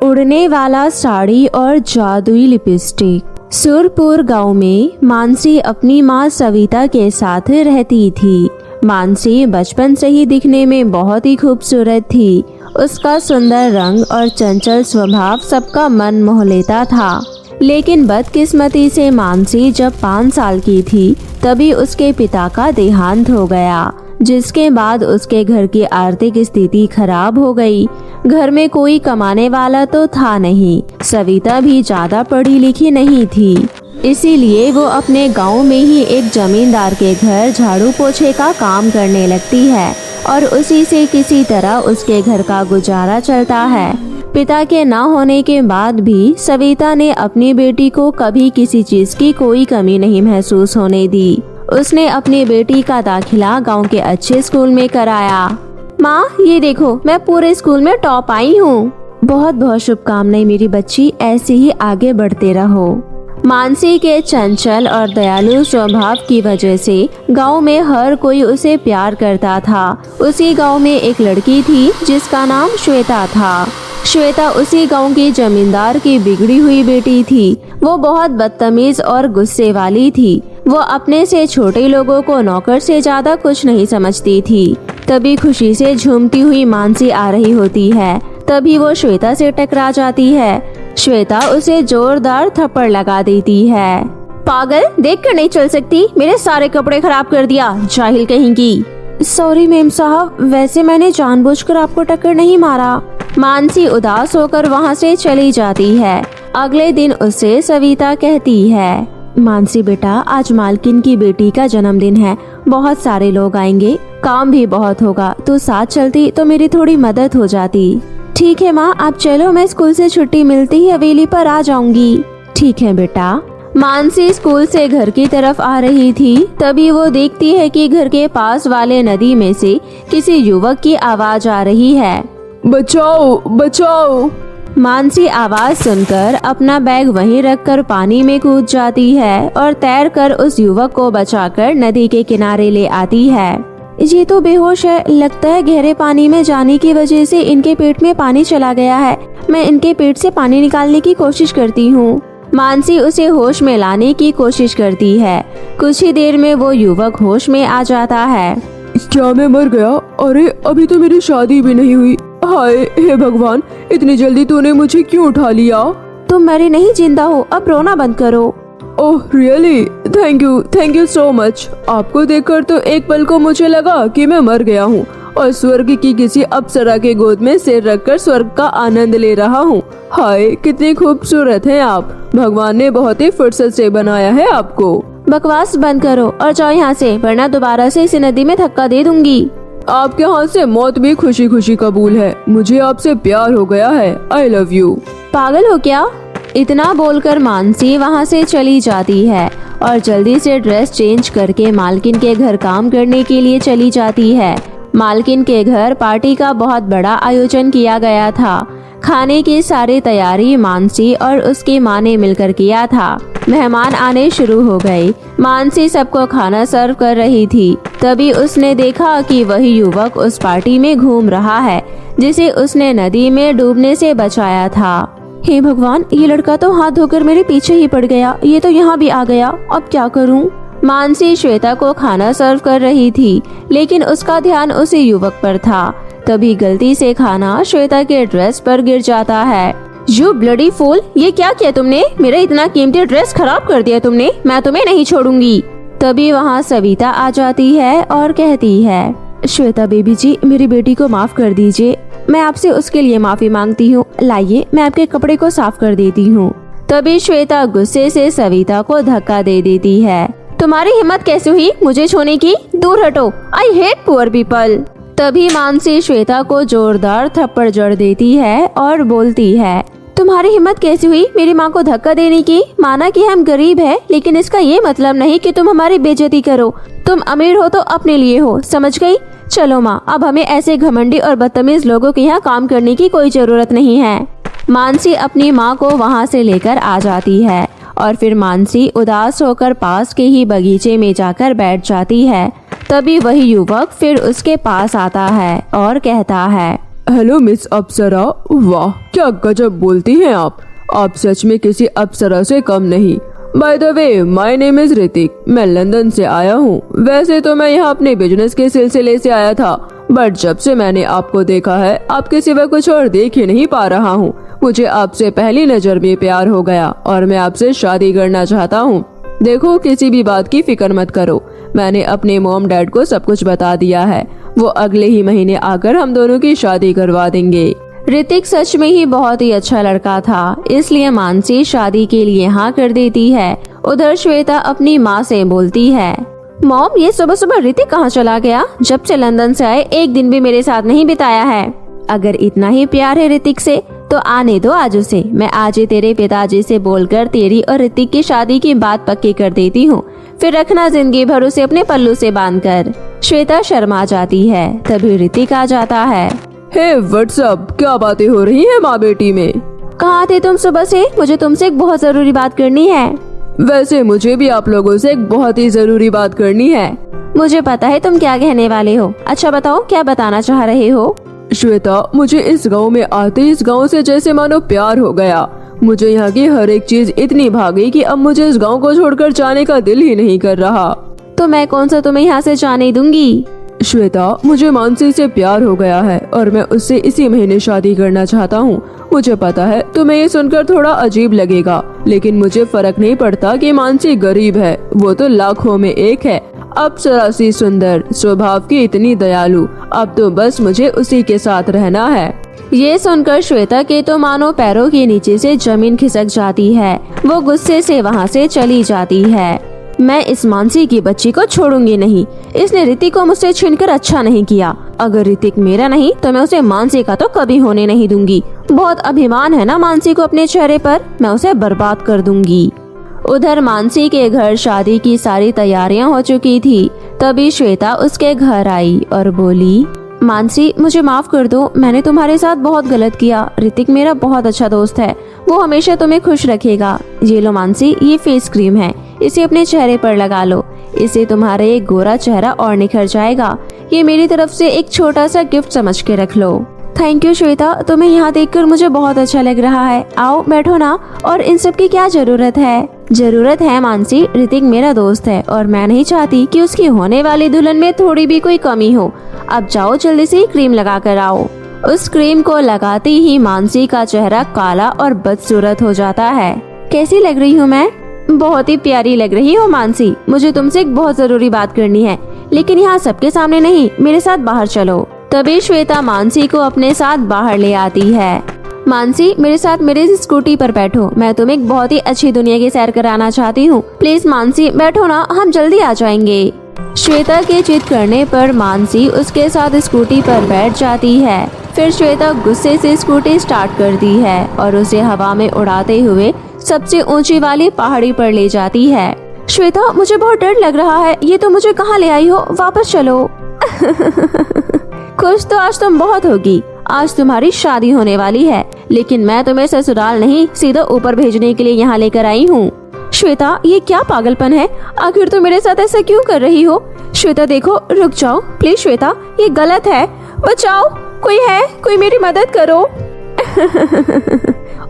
उड़ने वाला साड़ी और जादुई लिपस्टिक। सुरपुर गांव में मानसी अपनी माँ सविता के साथ रहती थी। मानसी बचपन से ही दिखने में बहुत ही खूबसूरत थी। उसका सुंदर रंग और चंचल स्वभाव सबका मन मोह लेता था। लेकिन बदकिस्मती से मानसी जब 5 साल की थी तभी उसके पिता का देहांत हो गया, जिसके बाद उसके घर की आर्थिक स्थिति खराब हो गई। घर में कोई कमाने वाला तो था नहीं। सविता भी ज्यादा पढ़ी लिखी नहीं थी, इसीलिए वो अपने गांव में ही एक जमींदार के घर झाड़ू पोछे का काम करने लगती है और उसी से किसी तरह उसके घर का गुजारा चलता है। पिता के न होने के बाद भी सविता ने अपनी बेटी को कभी किसी चीज की कोई कमी नहीं महसूस होने दी। उसने अपनी बेटी का दाखिला गांव के अच्छे स्कूल में कराया। माँ, ये देखो, मैं पूरे स्कूल में टॉप आई हूँ। बहुत बहुत शुभकामनाएं मेरी बच्ची, ऐसे ही आगे बढ़ते रहो। मानसी के चंचल और दयालु स्वभाव की वजह से गांव में हर कोई उसे प्यार करता था। उसी गांव में एक लड़की थी जिसका नाम श्वेता था। श्वेता उसी गांव की जमींदार की बिगड़ी हुई बेटी थी। वो बहुत बदतमीज और गुस्से वाली थी। वो अपने से छोटे लोगों को नौकर से ज्यादा कुछ नहीं समझती थी। तभी खुशी से झूमती हुई मानसी आ रही होती है, तभी वो श्वेता से टकरा जाती है। श्वेता उसे जोरदार थप्पड़ लगा देती है। पागल, देख कर नहीं चल सकती, मेरे सारे कपड़े खराब कर दिया, जाहिल कहेंगी। सॉरी मेम साहब, वैसे मैंने जानबूझकर आपको टक्कर नहीं मारा। मानसी उदास होकर वहाँ से चली जाती है। अगले दिन उसे सविता कहती है, मानसी बेटा, आज मालकिन की बेटी का जन्मदिन है, बहुत सारे लोग आएंगे, काम भी बहुत होगा, तू साथ चलती तो मेरी थोड़ी मदद हो जाती। ठीक है माँ, आप चलो, मैं स्कूल से छुट्टी मिलती ही हवेली पर आ जाऊंगी। ठीक है बेटा। मानसी स्कूल से घर की तरफ आ रही थी, तभी वो देखती है कि घर के पास वाले नदी में से किसी युवक की आवाज आ रही है, बचाओ बचाओ। मानसी आवाज सुनकर अपना बैग वहीं रखकर पानी में कूद जाती है और तैरकर उस युवक को बचाकर नदी के किनारे ले आती है। ये तो बेहोश है, लगता है गहरे पानी में जाने की वजह से इनके पेट में पानी चला गया है। मैं इनके पेट से पानी निकालने की कोशिश करती हूँ। मानसी उसे होश में लाने की कोशिश करती है। कुछ ही देर में वो युवक होश में आ जाता है। क्या मैं मर गया? अरे अभी तो मेरी शादी भी नहीं हुई। हाय हे भगवान, इतनी जल्दी तूने मुझे क्यों उठा लिया? तुम मरे नहीं, जिंदा हो, अब रोना बंद करो। Oh really, thank you so much. आपको देखकर तो एक पल को मुझे लगा कि मैं मर गया हूँ और स्वर्ग की किसी अप्सरा के गोद में सिर रखकर स्वर्ग का आनंद ले रहा हूँ। हाय कितनी खूबसूरत हैं आप, भगवान ने बहुत ही फुर्सत से बनाया है आपको। बकवास बंद करो और जाओ यहाँ से, वरना दोबारा से इस नदी में धक्का दे दूंगी। आपके हाथ से मौत भी खुशी खुशी कबूल है। मुझे आपसे प्यार हो गया है। I love you. पागल हो क्या? इतना बोलकर मानसी वहाँ से चली जाती है और जल्दी से ड्रेस चेंज करके मालकिन के घर काम करने के लिए चली जाती है। मालकिन के घर पार्टी का बहुत बड़ा आयोजन किया गया था। खाने की सारी तैयारी मानसी और उसकी माँ ने मिलकर किया था। मेहमान आने शुरू हो गए। मानसी सबको खाना सर्व कर रही थी, तभी उसने देखा कि वही युवक उस पार्टी में घूम रहा है जिसे उसने नदी में डूबने से बचाया था। हे भगवान, ये लड़का तो हाथ धोकर मेरे पीछे ही पड़ गया, ये तो यहाँ भी आ गया, अब क्या करूँ? मानसी श्वेता को खाना सर्व कर रही थी, लेकिन उसका ध्यान उसी युवक पर था। तभी गलती से खाना श्वेता के ड्रेस पर गिर जाता है। यू ब्लडी फूल, ये क्या किया तुमने? मेरा इतना कीमती ड्रेस खराब कर दिया तुमने, मैं तुम्हें नहीं छोड़ूंगी। तभी वहाँ सविता आ जाती है और कहती है, श्वेता बेबी जी, मेरी बेटी को माफ कर दीजिए, मैं आपसे उसके लिए माफी मांगती हूँ। लाइए, मैं आपके कपड़े को साफ कर देती हूँ। तभी श्वेता गुस्से से सविता को धक्का दे देती है। तुम्हारी हिम्मत कैसे हुई मुझे छूने की? दूर हटो, आई हेट पुअर पीपल। तभी मानसी श्वेता को जोरदार थप्पड़ जड़ देती है और बोलती है, तुम्हारी हिम्मत कैसे हुई मेरी माँ को धक्का देने की? माना कि हम गरीब हैं, लेकिन इसका ये मतलब नहीं कि तुम हमारी बेइज्जती करो। तुम अमीर हो तो अपने लिए हो, समझ गई? चलो माँ, अब हमें ऐसे घमंडी और बदतमीज लोगों के यहाँ काम करने की कोई जरूरत नहीं है। मानसी अपनी माँ को वहाँ से लेकर आ जाती है और फिर मानसी उदास होकर पास के ही बगीचे में जाकर बैठ जाती है। तभी वही युवक फिर उसके पास आता है और कहता है, हेलो मिस अप्सरा, वाह क्या गजब बोलती हैं आप सच में किसी अप्सरा से कम नहीं। By the way, my name is Hrithik, मैं लंदन से आया हूँ। वैसे तो मैं यहाँ अपने बिजनेस के सिलसिले से आया था, बट जब से मैंने आपको देखा है आपके सिवा कुछ और देख ही नहीं पा रहा हूँ। मुझे आपसे पहली नजर में प्यार हो गया और मैं आपसे शादी करना चाहता हूँ। देखो, किसी भी बात की फिक्र मत करो, मैंने अपने मॉम डैड को सब कुछ बता दिया है। वो अगले ही महीने आकर हम दोनों की शादी करवा देंगे। ऋतिक सच में ही बहुत ही अच्छा लड़का था, इसलिए मानसी शादी के लिए हाँ कर देती है। उधर श्वेता अपनी माँ से बोलती है, मॉम ये सुबह सुबह ऋतिक कहाँ चला गया? जब से लंदन से आए एक दिन भी मेरे साथ नहीं बिताया है। अगर इतना ही प्यार है ऋतिक से तो आने दो आज उसे। मैं आज ही तेरे पिताजी से बोलकर तेरी और ऋतिक की शादी की बात पक्की कर देती हूँ, फिर रखना जिंदगी भर उसे अपने पल्लू से बांधकर। श्वेता शर्मा जाती है। तभी ऋतिक आ जाता है। हे व्हाट्सअप, क्या बातें हो रही हैं माँ बेटी में? कहाँ थे तुम सुबह से? मुझे तुमसे एक बहुत जरूरी बात करनी है। वैसे मुझे भी आप लोगों से एक बहुत ही जरूरी बात करनी है। मुझे पता है तुम क्या कहने वाले हो। अच्छा बताओ, क्या बताना चाह रहे हो? श्वेता, मुझे इस गांव में आते इस गांव से जैसे मानो प्यार हो गया। मुझे यहाँ की हर एक चीज इतनी भाग गई कि अब मुझे इस गांव को छोड़कर जाने का दिल ही नहीं कर रहा। तो मैं कौन सा तुम्हें यहाँ से जाने दूंगी? श्वेता, मुझे मानसी से प्यार हो गया है और मैं उससे इसी महीने शादी करना चाहता हूँ। मुझे पता है तुम्हें ये सुनकर थोड़ा अजीब लगेगा, लेकिन मुझे फर्क नहीं पड़ता कि मानसी गरीब है, वो तो लाखों में एक है। अप्सरा सी सुंदर, स्वभाव की इतनी दयालु, अब तो बस मुझे उसी के साथ रहना है। ये सुनकर श्वेता के तो मानो पैरों के नीचे से जमीन खिसक जाती है। वो गुस्से से वहाँ से चली जाती है। मैं इस मानसी की बच्ची को छोड़ूंगी नहीं। इसने ऋतिक को मुझसे छीनकर अच्छा नहीं किया। अगर ऋतिक मेरा नहीं तो मैं उसे मानसी का तो कभी होने नहीं दूंगी। बहुत अभिमान है ना मानसी को अपने चेहरे पर, मैं उसे बर्बाद कर दूंगी। उधर मानसी के घर शादी की सारी तैयारियां हो चुकी थी। तभी श्वेता उसके घर आई और बोली, मानसी मुझे माफ कर दो, मैंने तुम्हारे साथ बहुत गलत किया। ऋतिक मेरा बहुत अच्छा दोस्त है, वो हमेशा तुम्हें खुश रखेगा। ये लो मानसी, ये फेस क्रीम है, इसे अपने चेहरे पर लगा लो, इससे तुम्हारा एक गोरा चेहरा और निखर जाएगा। ये मेरी तरफ से एक छोटा सा गिफ्ट समझ के रख लो। थैंक यू श्वेता, तुम्हें यहाँ देखकर मुझे बहुत अच्छा लग रहा है। आओ बैठो ना। और इन सब की क्या जरूरत है? जरूरत है मानसी, ऋतिक मेरा दोस्त है और मैं नहीं चाहती कि उसकी होने वाली दुल्हन में थोड़ी भी कोई कमी हो। अब जाओ जल्दी से क्रीम लगा कर आओ। उस क्रीम को लगाते ही मानसी का चेहरा काला और बदसूरत हो जाता है। कैसी लग रही हूँ मैं? बहुत ही प्यारी लग रही हो मानसी। मुझे तुमसे एक बहुत जरूरी बात करनी है, लेकिन यहाँ सबके सामने नहीं, मेरे साथ बाहर चलो। तभी श्वेता मानसी को अपने साथ बाहर ले आती है। मानसी मेरे साथ मेरी स्कूटी पर बैठो, मैं तुम्हें एक बहुत ही अच्छी दुनिया की सैर कराना चाहती हूँ। प्लीज मानसी बैठो ना, हम जल्दी आ जाएंगे। श्वेता के जिद करने पर मानसी उसके साथ स्कूटी पर बैठ जाती है। फिर श्वेता गुस्से से स्कूटी स्टार्ट करती है और उसे हवा में उड़ाते हुए सबसे ऊंची वाली पहाड़ी पर ले जाती है। श्वेता मुझे बहुत डर लग रहा है, ये तो मुझे कहाँ ले आई हो, वापस चलो। खुश तो आज तुम बहुत होगी, आज तुम्हारी शादी होने वाली है, लेकिन मैं तुम्हें ससुराल नहीं सीधा ऊपर भेजने के लिए यहाँ लेकर आई हूँ। श्वेता ये क्या पागलपन है? आखिर तुम मेरे साथ ऐसा क्यों कर रही हो? श्वेता देखो, रुक जाओ प्लीज श्वेता, ये गलत है, बचाओ, कोई है, कोई मेरी मदद करो।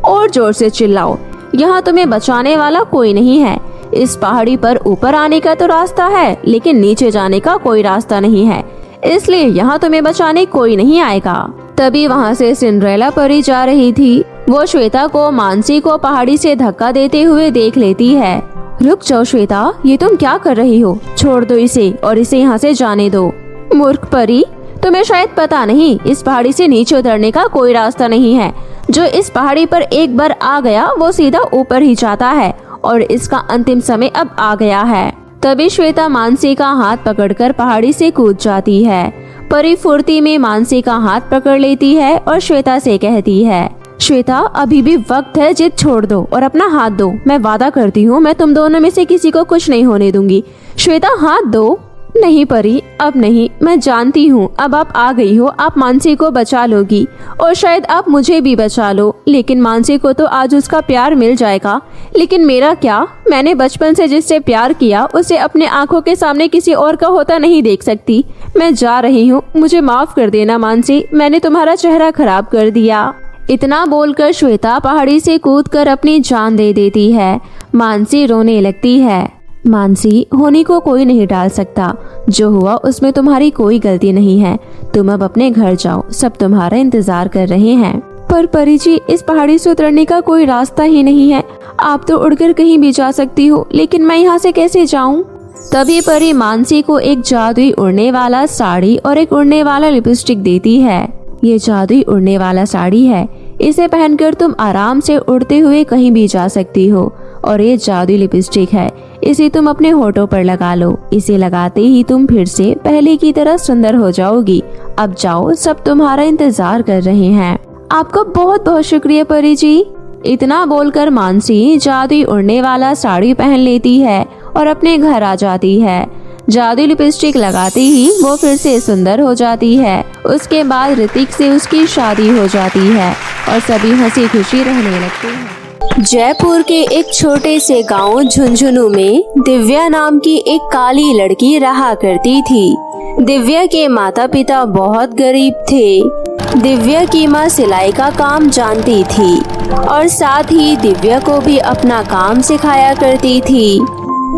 और जोर से चिल्लाओ, यहाँ तुम्हें बचाने वाला कोई नहीं है। इस पहाड़ी पर ऊपर आने का तो रास्ता है, लेकिन नीचे जाने का कोई रास्ता नहीं है, इसलिए यहाँ तुम्हें बचाने कोई नहीं आएगा। तभी वहाँ से सिंड्रेला परी जा रही थी। वो श्वेता को मानसी को पहाड़ी से धक्का देते हुए देख लेती है। रुक जाओ श्वेता, ये तुम क्या कर रही हो? छोड़ दो इसे और इसे यहाँ से जाने दो। मूर्ख परी, तुम्हें शायद पता नहीं, इस पहाड़ी से नीचे उतरने का कोई रास्ता नहीं है। जो इस पहाड़ी पर एक बार आ गया वो सीधा ऊपर ही जाता है और इसका अंतिम समय अब आ गया है। तभी श्वेता मानसी का हाथ पकड़कर पहाड़ी से कूद जाती है। परी फुर्ती में मानसी का हाथ पकड़ लेती है और श्वेता से कहती है, श्वेता अभी भी वक्त है, जिद छोड़ दो और अपना हाथ दो। मैं वादा करती हूँ मैं तुम दोनों में से किसी को कुछ नहीं होने दूंगी। श्वेता हाथ दो। नहीं परी, अब नहीं। मैं जानती हूँ अब आप आ गई हो, आप मानसी को बचा लोगी और शायद आप मुझे भी बचा लो। लेकिन मानसी को तो आज उसका प्यार मिल जाएगा, लेकिन मेरा क्या? मैंने बचपन से जिससे प्यार किया उसे अपने आंखों के सामने किसी और का होता नहीं देख सकती। मैं जा रही हूँ, मुझे माफ कर देना मानसी, मैंने तुम्हारा चेहरा खराब कर दिया। इतना बोलकर श्वेता पहाड़ी से कूदकर अपनी जान दे देती है। मानसी रोने लगती है। मानसी, होनी को कोई नहीं टाल सकता, जो हुआ उसमें तुम्हारी कोई गलती नहीं है। तुम अब अपने घर जाओ, सब तुम्हारा इंतजार कर रहे हैं। पर परी जी, इस पहाड़ी से उतरने का कोई रास्ता ही नहीं है। आप तो उड़कर कहीं भी जा सकती हो, लेकिन मैं यहाँ से कैसे जाऊँ? तभी परी मानसी को एक जादुई उड़ने वाला साड़ी और एक उड़ने वाला लिपस्टिक देती है। ये जादुई उड़ने वाला साड़ी है, इसे पहनकर तुम आराम से उड़ते हुए कहीं भी जा सकती हो। और ये जादुई लिपस्टिक है, इसे तुम अपने होठों पर लगा लो। इसे लगाते ही तुम फिर से पहले की तरह सुंदर हो जाओगी। अब जाओ, सब तुम्हारा इंतजार कर रहे हैं। आपका बहुत बहुत शुक्रिया परी जी। इतना बोलकर मानसी जादुई उड़ने वाला साड़ी पहन लेती है और अपने घर आ जाती है। जादुई लिपस्टिक लगाते ही वो फिर से सुंदर हो जाती है। उसके बाद ऋतिक से उसकी शादी हो जाती है और सभी हंसी खुशी रहने लगते हैं। जयपुर के एक छोटे से गांव झुंझुनू में दिव्या नाम की एक काली लड़की रहा करती थी। दिव्या के माता पिता बहुत गरीब थे। दिव्या की माँ सिलाई का काम जानती थी और साथ ही दिव्या को भी अपना काम सिखाया करती थी।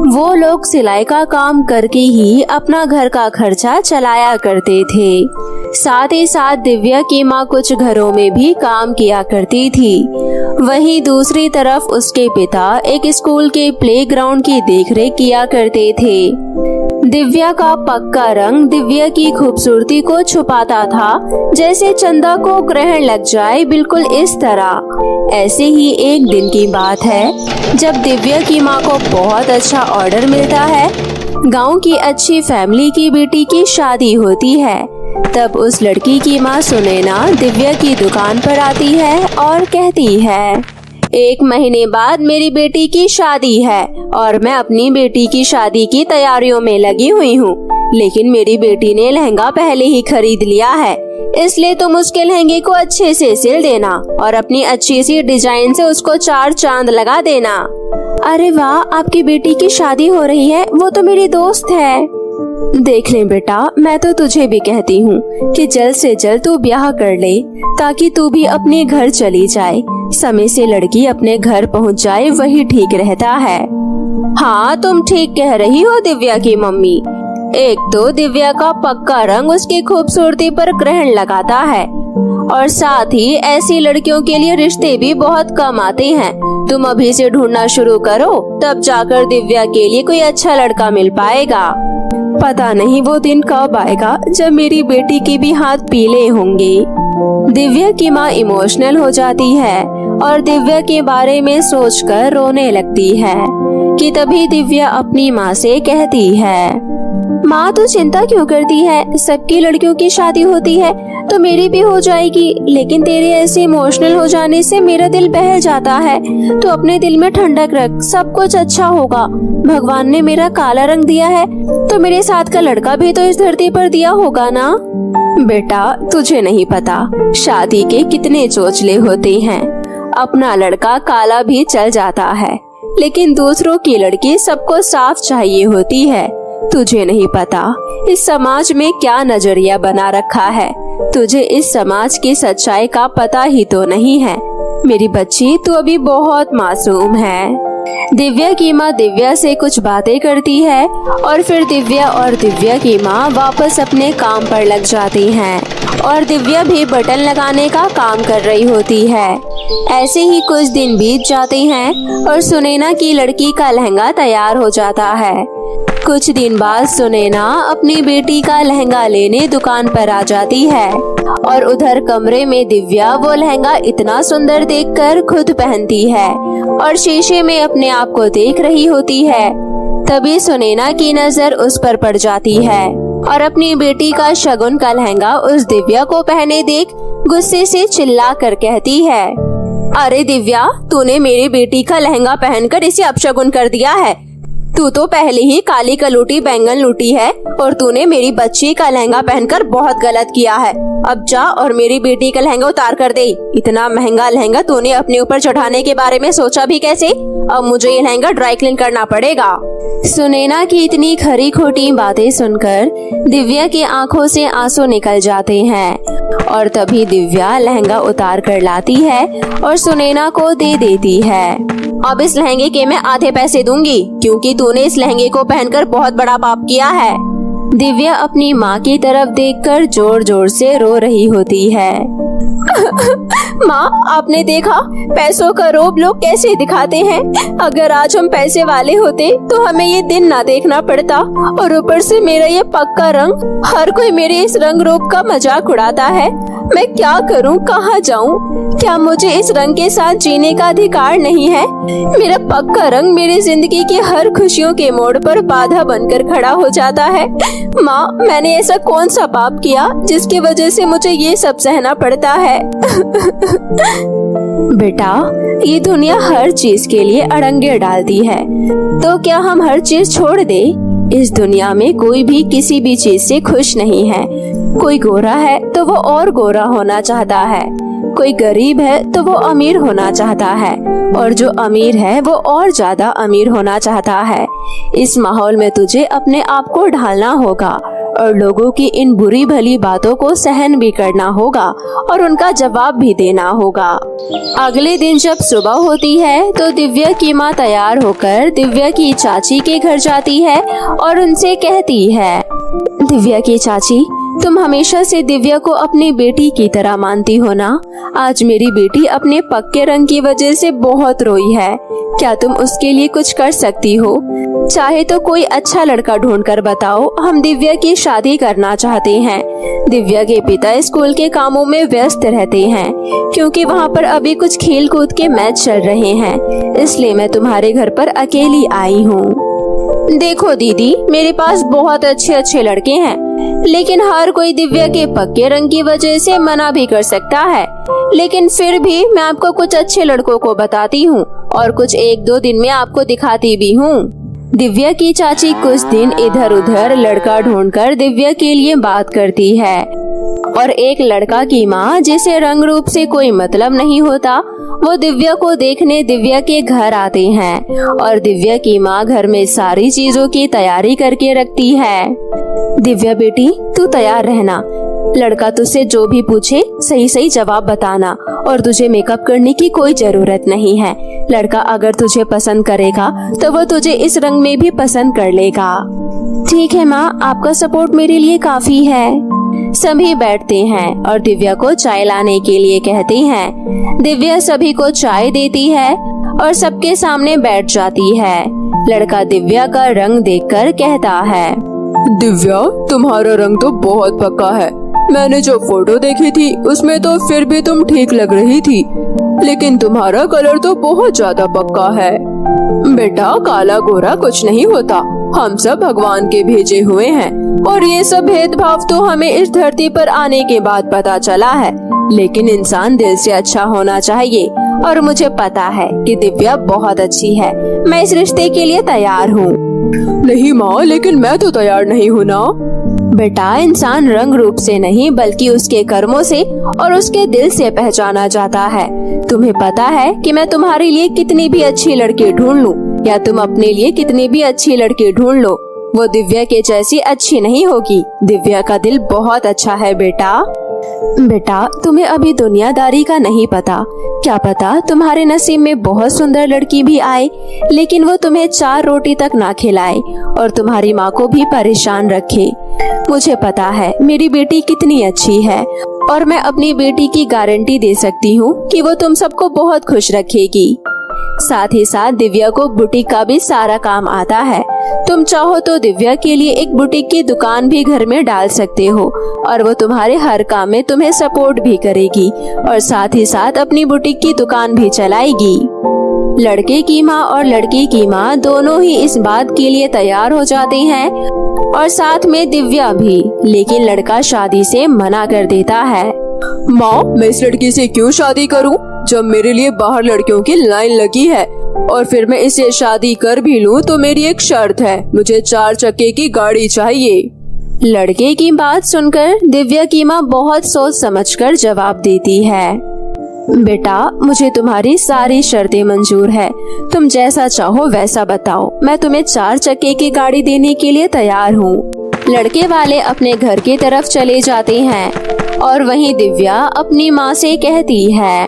वो लोग सिलाई का काम करके ही अपना घर का खर्चा चलाया करते थे। साथ ही साथ दिव्या की माँ कुछ घरों में भी काम किया करती थी। वहीं दूसरी तरफ उसके पिता एक स्कूल के प्लेग्राउंड की देखरेख किया करते थे। दिव्या का पक्का रंग दिव्या की खूबसूरती को छुपाता था, जैसे चंदा को ग्रहण लग जाए, बिल्कुल इस तरह। ऐसे ही एक दिन की बात है जब दिव्या की माँ को बहुत अच्छा ऑर्डर मिलता है। गांव की अच्छी फैमिली की बेटी की शादी होती है। तब उस लड़की की माँ सुनैना दिव्या की दुकान पर आती है और कहती है, 1 महीने बाद मेरी बेटी की शादी है और मैं अपनी बेटी की शादी की तैयारियों में लगी हुई हूँ। लेकिन मेरी बेटी ने लहंगा पहले ही खरीद लिया है, इसलिए तुम उसके लहंगे को अच्छे से सिल देना और अपनी अच्छी सी डिजाइन से उसको 4 चांद लगा देना। अरे वाह, आपकी बेटी की शादी हो रही है, वो तो मेरी दोस्त है। देख ले बेटा, मैं तो तुझे भी कहती हूँ कि जल्द से जल्द तू ब्याह कर ले, ताकि तू भी अपने घर चली जाए। समय से लड़की अपने घर पहुँच जाए, वही ठीक रहता है। हाँ, तुम ठीक कह रही हो दिव्या की मम्मी। एक तो दिव्या का पक्का रंग उसकी खूबसूरती पर ग्रहण लगाता है और साथ ही ऐसी लड़कियों के लिए रिश्ते भी बहुत कम आते हैं। तुम अभी से ढूंढना शुरू करो, तब जाकर दिव्या के लिए कोई अच्छा लड़का मिल पाएगा। पता नहीं वो दिन कब आएगा जब मेरी बेटी के भी हाथ पीले होंगे। दिव्या की माँ इमोशनल हो जाती है और दिव्या के बारे में सोचकर रोने लगती है कि तभी दिव्या अपनी माँ से कहती है, माँ तू चिंता क्यों करती है? सबकी लड़कियों की शादी होती है तो मेरी भी हो जाएगी, लेकिन तेरे ऐसे इमोशनल हो जाने से मेरा दिल बहल जाता है। तो अपने दिल में ठंडक रख, सब कुछ अच्छा होगा। भगवान ने मेरा काला रंग दिया है तो मेरे साथ का लड़का भी तो इस धरती पर दिया होगा ना। बेटा, तुझे नहीं पता शादी के कितने चोचले होते हैं। अपना लड़का काला भी चल जाता है, लेकिन दूसरों की लड़की सबको साफ चाहिए होती है। तुझे नहीं पता इस समाज में क्या नजरिया बना रखा है। तुझे इस समाज की सच्चाई का पता ही तो नहीं है। मेरी बच्ची, तू अभी बहुत मासूम है। दिव्या की माँ दिव्या से कुछ बातें करती है और फिर दिव्या और दिव्या की माँ वापस अपने काम पर लग जाती हैं और दिव्या भी बटन लगाने का काम कर रही होती है। ऐसे ही कुछ दिन बीत जाते हैं और सुनैना की लड़की का लहंगा तैयार हो जाता है। कुछ दिन बाद सुनैना अपनी बेटी का लहंगा लेने दुकान पर आ जाती है और उधर कमरे में दिव्या वो लहंगा इतना सुंदर देखकर खुद पहनती है और शीशे में अपने आप को देख रही होती है। तभी सुनैना की नजर उस पर पड़ जाती है और अपनी बेटी का शगुन का लहंगा उस दिव्या को पहने देख गुस्से से चिल्ला कर कहती है, अरे दिव्या, तूने मेरी बेटी का लहंगा पहनकर इसे अपशगुन कर दिया है। तू तो पहले ही काली कलूटी बैंगन लूटी है और तूने मेरी बच्ची का लहंगा पहनकर बहुत गलत किया है। अब जा और मेरी बेटी का लहंगा उतार कर दे। इतना महंगा लहंगा तूने अपने ऊपर चढ़ाने के बारे में सोचा भी कैसे? अब मुझे ये लहंगा ड्राई क्लीन करना पड़ेगा। सुनैना की इतनी खरी खोटी बातें सुनकर दिव्या की आंखों से आंसू निकल जाते हैं और तभी दिव्या लहंगा उतार कर लाती है और सुनैना को दे देती है। अब इस लहंगे के मैं आधे पैसे दूंगी क्योंकि तूने इस लहंगे को पहनकर बहुत बड़ा पाप किया है। दिव्या अपनी माँ की तरफ देखकर जोर जोर से रो रही होती है। माँ, आपने देखा पैसों का रोब लोग कैसे दिखाते हैं। अगर आज हम पैसे वाले होते तो हमें ये दिन ना देखना पड़ता। और ऊपर से मेरा ये पक्का रंग, हर कोई मेरे इस रंग रूप का मजाक उड़ाता है। मैं क्या करूं, कहाँ जाऊं? क्या मुझे इस रंग के साथ जीने का अधिकार नहीं है? मेरा पक्का रंग मेरी जिंदगी की हर खुशियों के मोड़ पर बाधा बनकर खड़ा हो जाता है। माँ, मैंने ऐसा कौन सा पाप किया जिसकी वजह से मुझे ये सब सहना पड़ता है? बेटा, ये दुनिया हर चीज के लिए अड़ंगे डालती है, तो क्या हम हर चीज छोड़ दे? इस दुनिया में कोई भी किसी भी चीज से खुश नहीं है। कोई गोरा है तो वो और गोरा होना चाहता है, कोई गरीब है तो वो अमीर होना चाहता है, और जो अमीर है वो और ज्यादा अमीर होना चाहता है। इस माहौल में तुझे अपने आप को ढालना होगा और लोगों की इन बुरी भली बातों को सहन भी करना होगा और उनका जवाब भी देना होगा। अगले दिन जब सुबह होती है तो दिव्या की माँ तैयार होकर दिव्या की चाची के घर जाती है और उनसे कहती है, दिव्या की चाची, तुम हमेशा से दिव्या को अपनी बेटी की तरह मानती हो ना? आज मेरी बेटी अपने पक्के रंग की वजह से बहुत रोई है। क्या तुम उसके लिए कुछ कर सकती हो? चाहे तो कोई अच्छा लड़का ढूंढ कर बताओ, हम दिव्या की शादी करना चाहते हैं। दिव्या के पिता स्कूल के कामों में व्यस्त रहते हैं क्योंकि वहाँ पर अभी कुछ खेल कूद के मैच चल रहे हैं, इसलिए मैं तुम्हारे घर पर अकेली आई हूँ। देखो दीदी, मेरे पास बहुत अच्छे अच्छे लड़के हैं, लेकिन हर कोई दिव्या के पक्के रंग की वजह से मना भी कर सकता है। लेकिन फिर भी मैं आपको कुछ अच्छे लड़कों को बताती हूँ और कुछ 1-2 दिन में आपको दिखाती भी हूँ। दिव्या की चाची कुछ दिन इधर उधर लड़का ढूंढकर दिव्या के लिए बात करती है और एक लड़का की माँ, जिसे रंग रूप से कोई मतलब नहीं होता, वो दिव्या को देखने दिव्या के घर आते हैं और दिव्या की माँ घर में सारी चीजों की तैयारी करके रखती है। दिव्या बेटी, तू तैयार रहना। लड़का तुझसे जो भी पूछे सही सही जवाब बताना और तुझे मेकअप करने की कोई जरूरत नहीं है। लड़का अगर तुझे पसंद करेगा तो वो तुझे इस रंग में भी पसंद कर लेगा। ठीक है माँ, आपका सपोर्ट मेरे लिए काफी है। सभी बैठते हैं और दिव्या को चाय लाने के लिए कहते हैं। दिव्या सभी को चाय देती है और सबके सामने बैठ जाती है। लड़का दिव्या का रंग देखकर कहता है, दिव्या, तुम्हारा रंग तो बहुत पक्का है। मैंने जो फोटो देखी थी उसमें तो फिर भी तुम ठीक लग रही थी, लेकिन तुम्हारा कलर तो बहुत ज्यादा पक्का है। बेटा, काला गोरा कुछ नहीं होता, हम सब भगवान के भेजे हुए हैं और ये सब भेदभाव तो हमें इस धरती पर आने के बाद पता चला है। लेकिन इंसान दिल से अच्छा होना चाहिए और मुझे पता है कि दिव्या बहुत अच्छी है। मैं इस रिश्ते के लिए तैयार हूँ। नहीं माँ, लेकिन मैं तो तैयार नहीं हूँ ना। बेटा, इंसान रंग रूप से नहीं बल्कि उसके कर्मों से और उसके दिल से पहचाना जाता है। तुम्हें पता है कि मैं तुम्हारे लिए कितनी भी अच्छी लड़की ढूंढ लूं या तुम अपने लिए कितनी भी अच्छी लड़की ढूंढ लो, वो दिव्या के जैसी अच्छी नहीं होगी। दिव्या का दिल बहुत अच्छा है बेटा। बेटा, तुम्हें अभी दुनियादारी का नहीं पता। क्या पता तुम्हारे नसीब में बहुत सुंदर लड़की भी आए, लेकिन वो तुम्हें 4 रोटी तक ना खिलाए और तुम्हारी माँ को भी परेशान रखे। मुझे पता है मेरी बेटी कितनी अच्छी है और मैं अपनी बेटी की गारंटी दे सकती हूँ कि वो तुम सबको बहुत खुश रखेगी। साथ ही साथ दिव्या को बुटीक का भी सारा काम आता है। तुम चाहो तो दिव्या के लिए एक बुटीक की दुकान भी घर में डाल सकते हो और वो तुम्हारे हर काम में तुम्हें सपोर्ट भी करेगी और साथ ही साथ अपनी बुटीक की दुकान भी चलाएगी। लड़के की माँ और लड़की की माँ दोनों ही इस बात के लिए तैयार हो जाते हैं और साथ में दिव्या भी, लेकिन लड़का शादी से मना कर देता है। माँ, मैं इस लड़की से क्यों शादी करूँ जब मेरे लिए बाहर लड़कियों की लाइन लगी है और फिर मैं इससे शादी कर भी लूँ तो मेरी एक शर्त है, मुझे 4 चक्के की गाड़ी चाहिए। लड़के की बात सुनकर दिव्या की माँ बहुत सोच समझकर जवाब देती है, बेटा मुझे तुम्हारी सारी शर्तें मंजूर है, तुम जैसा चाहो वैसा बताओ, मैं तुम्हें 4 चक्के की गाड़ी देने के लिए तैयार हूँ। लड़के वाले अपने घर की तरफ चले जाते हैं और वहीं दिव्या अपनी माँ से कहती है,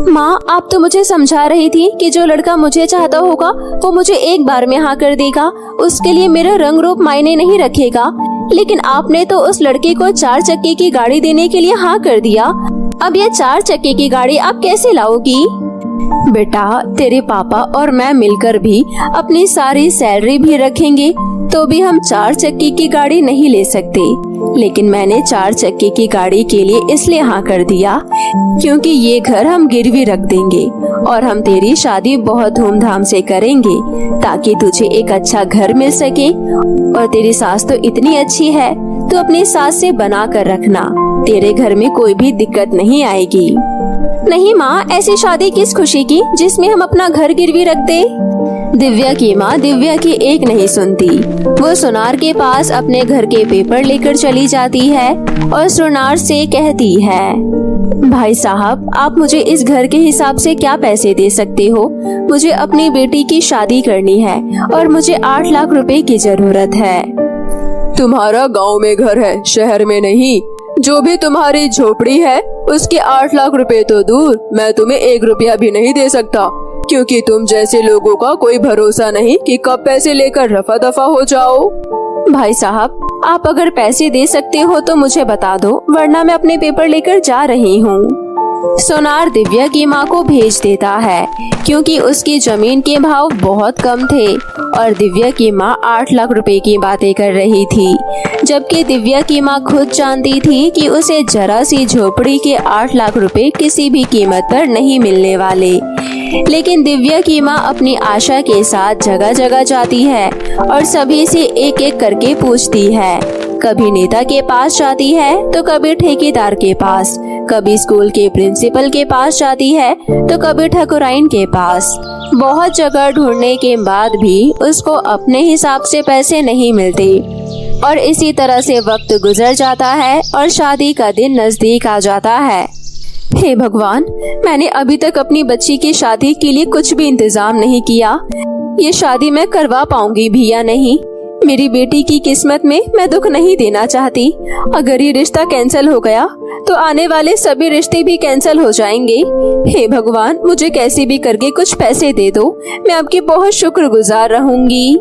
माँ आप तो मुझे समझा रही थी कि जो लड़का मुझे चाहता होगा वो मुझे एक बार में हाँ कर देगा, उसके लिए मेरा रंग रूप मायने नहीं रखेगा, लेकिन आपने तो उस लड़के को 4 चक्के की गाड़ी देने के लिए हाँ कर दिया। अब ये 4 चक्के की गाड़ी आप कैसे लाओगी? बेटा तेरे पापा और मैं मिलकर भी अपनी सारी सैलरी भी रखेंगे तो भी हम 4 चक्के की गाड़ी नहीं ले सकते, लेकिन मैंने 4 चक्के की गाड़ी के लिए इसलिए हाँ कर दिया क्योंकि ये घर हम गिरवी रख देंगे और हम तेरी शादी बहुत धूमधाम से करेंगे ताकि तुझे एक अच्छा घर मिल सके। और तेरी सास तो इतनी अच्छी है, तो अपनी सास से बना कर रखना, तेरे घर में कोई भी दिक्कत नहीं आएगी। नहीं माँ, ऐसी शादी किस खुशी की जिसमें हम अपना घर गिरवी रख दे। दिव्या की माँ दिव्या की एक नहीं सुनती, वो सुनार के पास अपने घर के पेपर लेकर चली जाती है और सुनार से कहती है, भाई साहब आप मुझे इस घर के हिसाब से क्या पैसे दे सकते हो? मुझे अपनी बेटी की शादी करनी है और मुझे 8 लाख रुपए की जरूरत है। तुम्हारा गांव में घर है, शहर में नहीं। जो भी तुम्हारी झोपड़ी है उसके 8 लाख रुपए तो दूर, मैं तुम्हें 1 रुपया भी नहीं दे सकता, क्योंकि तुम जैसे लोगों का कोई भरोसा नहीं कि कब पैसे लेकर रफा दफा हो जाओ। भाई साहब आप अगर पैसे दे सकते हो तो मुझे बता दो, वरना मैं अपने पेपर लेकर जा रही हूँ। सोनार दिव्या की माँ को भेज देता है क्योंकि उसकी जमीन के भाव बहुत कम थे और दिव्या की माँ 8 लाख रुपए की बातें कर रही थी, जबकि दिव्या की माँ खुद जानती थी कि उसे जरा सी झोपड़ी के 8 लाख रुपए किसी भी कीमत पर नहीं मिलने वाले। लेकिन दिव्या की माँ अपनी आशा के साथ जगह जगह जाती है और सभी से एक एक करके पूछती है। कभी नेता के पास जाती है तो कभी ठेकेदार के पास, कभी स्कूल के प्रिंसिपल के पास जाती है तो कभी ठकुराइन के पास। बहुत जगह ढूंढने के बाद भी उसको अपने हिसाब से पैसे नहीं मिलते और इसी तरह से वक्त गुजर जाता है और शादी का दिन नजदीक आ जाता है। हे भगवान, मैंने अभी तक अपनी बच्ची की शादी के लिए कुछ भी इंतजाम नहीं किया। ये शादी मैं करवा पाऊंगी भी या नहीं? मेरी बेटी की किस्मत में मैं दुख नहीं देना चाहती। अगर ये रिश्ता कैंसिल हो गया तो आने वाले सभी रिश्ते भी कैंसिल हो जाएंगे। हे भगवान, मुझे कैसे भी करके कुछ पैसे दे दो, मैं आपकी बहुत शुक्रगुजार रहूंगी।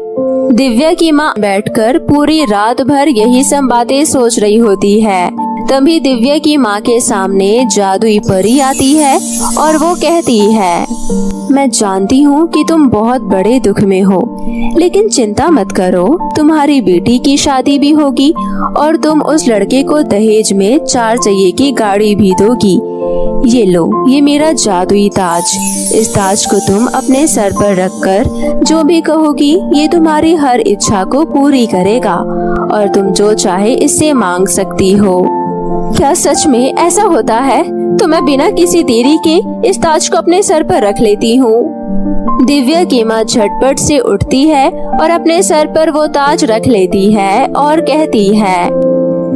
दिव्या की माँ बैठकर पूरी रात भर यही सब बातें सोच रही होती है। तभी दिव्या की माँ के सामने जादुई परी आती है और वो कहती है, मैं जानती हूँ कि तुम बहुत बड़े दुख में हो, लेकिन चिंता मत करो, तुम्हारी बेटी की शादी भी होगी और तुम उस लड़के को दहेज में 4 पहिए की गाड़ी भी दोगी। ये लो, ये मेरा जादुई ताज। इस ताज को तुम अपने सर पर रखकर जो भी कहोगी ये तुम्हारी हर इच्छा को पूरी करेगा और तुम जो चाहे इससे मांग सकती हो। क्या सच में ऐसा होता है? तो मैं बिना किसी देरी के इस ताज को अपने सर पर रख लेती हूँ। दिव्या की माँ झटपट से उठती है और अपने सर पर वो ताज रख लेती है और कहती है,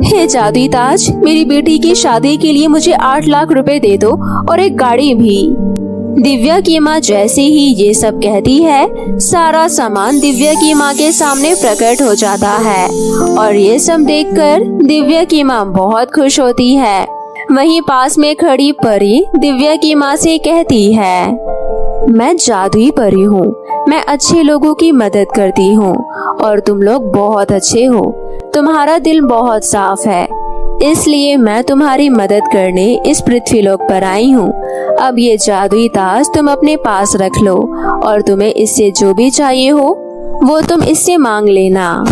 हे जादुई ताज, मेरी बेटी की शादी के लिए मुझे 8 लाख रुपए दे दो और एक गाड़ी भी। दिव्या की माँ जैसे ही ये सब कहती है, सारा सामान दिव्या की माँ के सामने प्रकट हो जाता है और ये सब देखकर दिव्या की माँ बहुत खुश होती है। वहीं पास में खड़ी परी दिव्या की माँ से कहती है, मैं जादुई परी हूँ, मैं अच्छे लोगों की मदद करती हूँ और तुम लोग बहुत अच्छे हो, तुम्हारा दिल बहुत साफ है, इसलिए मैं तुम्हारी मदद करने इस पृथ्वी लोक पर आई हूँ। अब ये जादुई ताज तुम अपने पास रख लो और तुम्हें इससे जो भी चाहिए हो वो तुम इससे मांग लेना।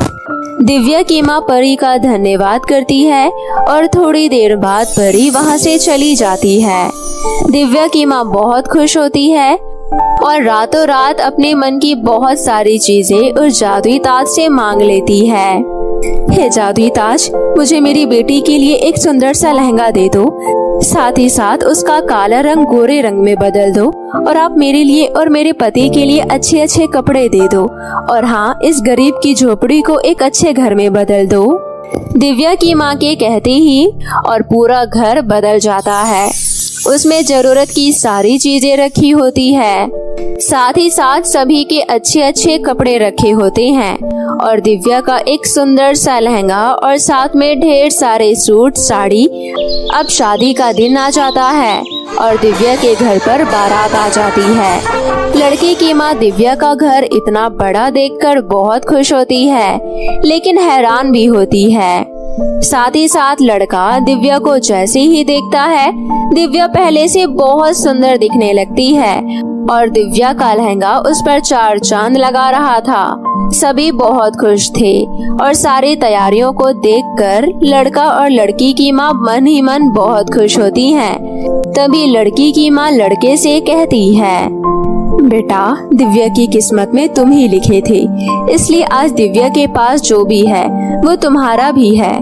दिव्या की माँ परी का धन्यवाद करती है और थोड़ी देर बाद परी वहाँ से चली जाती है। दिव्या की माँ बहुत खुश होती है और रातों रात अपने मन की बहुत सारी चीजें उस जादुई ताज से मांग लेती है। हे जादुई ताज, मुझे मेरी बेटी के लिए एक सुंदर सा लहंगा दे दो साथ ही साथ उसका काला रंग गोरे रंग में बदल दो और आप मेरे लिए और मेरे पति के लिए अच्छे अच्छे कपड़े दे दो और हाँ, इस गरीब की झोपड़ी को एक अच्छे घर में बदल दो। दिव्या की माँ के कहते ही और पूरा घर बदल जाता है। उसमें जरूरत की सारी चीजें रखी होती है, साथ ही साथ सभी के अच्छे अच्छे कपड़े रखे होते हैं और दिव्या का एक सुंदर सा लहंगा और साथ में ढेर सारे सूट साड़ी। अब शादी का दिन आ जाता है और दिव्या के घर पर बारात आ जाती है। लड़की की माँ दिव्या का घर इतना बड़ा देखकर बहुत खुश होती है, लेकिन हैरान भी होती है। साथ ही साथ लड़का दिव्या को जैसे ही देखता है, दिव्या पहले से बहुत सुंदर दिखने लगती है और दिव्या का लहंगा उस पर चार चांद लगा रहा था। सभी बहुत खुश थे और सारी तैयारियों को देखकर लड़का और लड़की की माँ मन ही मन बहुत खुश होती हैं। तभी लड़की की माँ लड़के से कहती है, बेटा, दिव्या की किस्मत में तुम ही लिखे थे, इसलिए आज दिव्या के पास जो भी है वो तुम्हारा भी है।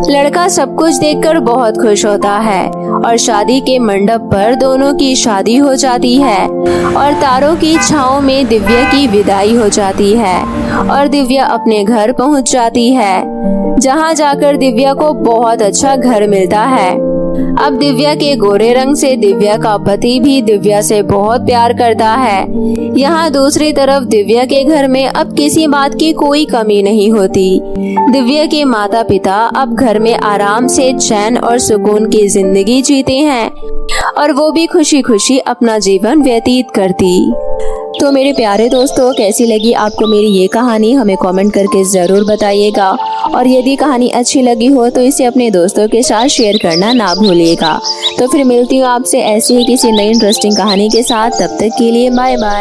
लड़का सब कुछ देखकर बहुत खुश होता है और शादी के मंडप पर दोनों की शादी हो जाती है और तारों की छांव में दिव्या की विदाई हो जाती है और दिव्या अपने घर पहुंच जाती है, जहां जाकर दिव्या को बहुत अच्छा घर मिलता है। अब दिव्या के गोरे रंग से दिव्या का पति भी दिव्या से बहुत प्यार करता है। यहाँ दूसरी तरफ दिव्या के घर में अब किसी बात की कोई कमी नहीं होती। दिव्या के माता पिता अब घर में आराम से चैन और सुकून की जिंदगी जीते हैं और वो भी खुशी खुशी अपना जीवन व्यतीत करती। तो मेरे प्यारे दोस्तों, कैसी लगी आपको मेरी ये कहानी, हमें कमेंट करके ज़रूर बताइएगा और यदि कहानी अच्छी लगी हो तो इसे अपने दोस्तों के साथ शेयर करना ना भूलिएगा। तो फिर मिलती हूँ आपसे ऐसी ही किसी नई इंटरेस्टिंग कहानी के साथ। तब तक के लिए बाय बाय।